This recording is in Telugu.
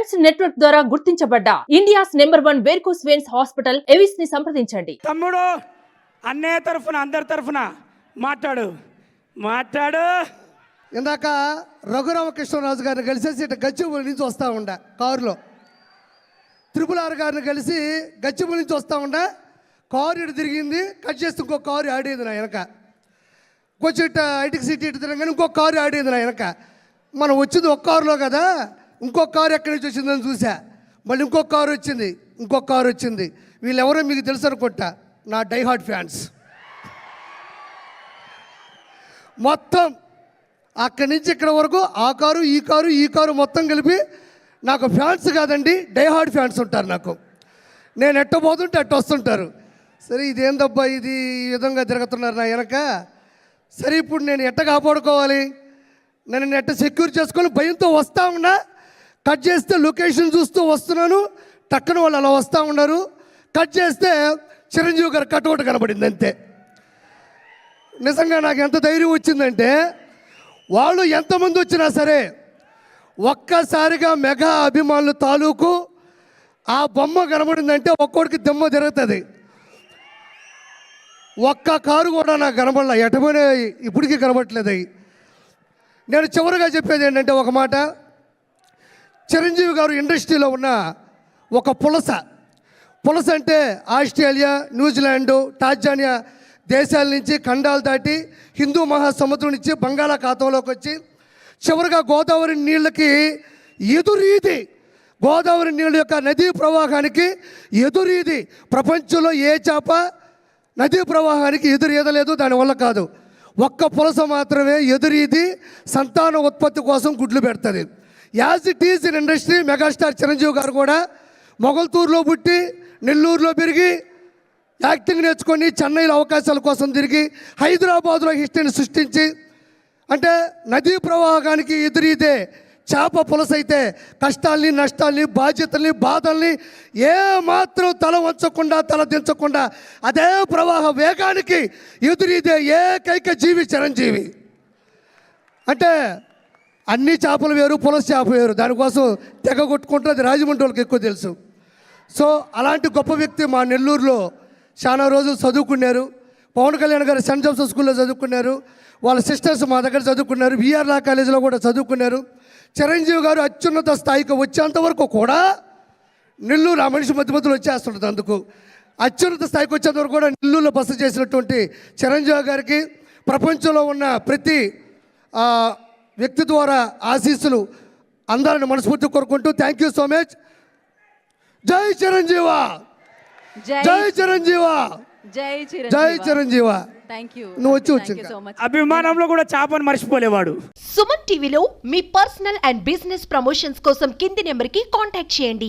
స్పెక్ట్స్ నెట్వర్క్ ద్వారా గుర్తించబడ్డ India's #1 varicose veins hospital Avis ని సంప్రదించండి. తమ్ముడు అన్నయ్య తరఫున అందరి తరఫున మాట్లాడు. ఇందాక రఘురామకృష్ణరాజు గారిని కలిసేసి ఇటు గచ్చిబౌలి నుంచి వస్తూ ఉండ కారులో, RRR గారిని కలిసి గచ్చిబౌలి నుంచి వస్తూ ఉండ కారు ఇటు తిరిగింది, కట్ చేస్తే ఇంకో కారు ఆడేది నా వెనక. కొంచెం ఇటు ఐటికి సిటీ ఇటు తిరగగానే ఇంకో కారు ఆడేది నా వెనక. మనం వచ్చింది ఒక కారులో కదా, ఇంకొక కారు ఎక్కడి నుంచి వచ్చిందని చూసా. మళ్ళీ ఇంకొక కారు వచ్చింది. వీళ్ళెవరో మీకు తెలుసు అనుకుంటా, నా డైహార్డ్ ఫ్యాన్స్. మొత్తం అక్కడి నుంచి ఇక్కడ వరకు ఆ కారు ఈ కారు మొత్తం కలిపి నాకు ఫ్యాన్స్ కాదండి, డైహార్డ్ ఫ్యాన్స్ ఉంటారు నాకు. నేను ఎట్టబోతుంటే అట్ట వస్తుంటారు. సరే ఇదేందబ్బా ఇది ఈ విధంగా తిరుగుతున్నారు నా వెనక. సరే ఇప్పుడు నేను ఎట్ట కాపాడుకోవాలి, నేను ఎట్ట సెక్యూర్ చేసుకొని భయంతో వస్తూ ఉన్నా. కట్ చేస్తే లొకేషన్ చూస్తూ వస్తున్నాను, టక్కన వాళ్ళు అలా వస్తూ ఉన్నారు. కట్ చేస్తే చిరంజీవి గారు కటౌట్ కనబడింది అంతే. నిజంగా నాకు ఎంత ధైర్యం వచ్చిందంటే, వాళ్ళు ఎంతమంది వచ్చినా సరే ఒక్కసారిగా మెగా అభిమానులు తాలూకు ఆ బొమ్మ కనబడిందంటే ఒక్కోడికి దెమ్మ తిరుగుతుంది. ఒక్క కారు కూడా నాకు కనబడలే, ఎటపోయినా ఇప్పటికీ కనబడట్లేదు. నేను చివరిగా చెప్పేది ఏంటంటే ఒక మాట, చిరంజీవి గారు ఇండస్ట్రీలో ఉన్న ఒక పులస అంటే ఆస్ట్రేలియా, న్యూజిలాండు, టాంజానియా దేశాల నుంచి ఖండాలు దాటి హిందూ మహాసముద్రం నుంచి బంగాళాఖాతంలోకి వచ్చి చివరిగా గోదావరి నీళ్ళకి ఎదురీది, గోదావరి నీళ్ళ యొక్క నదీ ప్రవాహానికి ఎదురీది. ప్రపంచంలో ఏ చేప నదీ ప్రవాహానికి ఎదురీదలేదు, దానివల్ల కాదు. ఒక్క పులస మాత్రమే ఎదురీది సంతాన ఉత్పత్తి కోసం గుడ్లు పెడుతుంది. As it is in industry, megastar Chiranjeevi గారు కూడా మొగల్తూరులో పుట్టి నెల్లూరులో పెరిగి యాక్టింగ్ నేర్చుకొని చెన్నైలో అవకాశాల కోసం తిరిగి హైదరాబాద్లో హిస్టరీని సృష్టించి, అంటే నదీ ప్రవాహానికి ఎదురీదే చేప పులస అయితే కష్టాల్ని, నష్టాల్ని, బాధ్యతల్ని, బాధల్ని ఏమాత్రం తల వంచకుండా, తల దించకుండా అదే ప్రవాహ వేగానికి ఎదురీదే ఏకైక జీవి చిరంజీవి. అంటే అన్ని చేపలు వేరు, పులస చేప వేరు, దానికోసం తెగ కొట్టుకుంటే అది రాజమండ్రి వాళ్ళకి ఎక్కువ తెలుసు. సో అలాంటి గొప్ప వ్యక్తి మా నెల్లూరులో చాలా రోజులు చదువుకున్నారు. పవన్ కళ్యాణ్ గారు సెంట్ జోసెఫ్ స్కూల్లో చదువుకున్నారు. వాళ్ళ సిస్టర్స్ మా దగ్గర చదువుకున్నారు. విఆర్ లా కాలేజీలో కూడా చదువుకున్నారు. చిరంజీవి గారు అత్యున్నత స్థాయికి వచ్చేంత వరకు కూడా నెల్లూరు ఆ మనిషి మధ్యలో వచ్చేస్తుంటుంది. అందుకు అత్యున్నత స్థాయికి వచ్చేంత వరకు కూడా నెల్లూరులో బస చేసినటువంటి చిరంజీవి గారికి ప్రపంచంలో ఉన్న ప్రతి వ్యక్తి ద్వారా ఆశీస్సులు అందాలని మనస్ఫూర్తి కోరుకుంటూ థ్యాంక్ యూ సో మచ్. జై చిరంజీవ, జై చిరంజీవ, జై చిరంజీవ. నువ్వు వచ్చి అభిమానంలో కూడా చేపను మర్చిపోలేవాడు. సుమన్ టీవీలో మీ పర్సనల్ అండ్ బిజినెస్ ప్రమోషన్స్ కోసం కింది నెంబర్కి కాంటాక్ట్ చేయండి.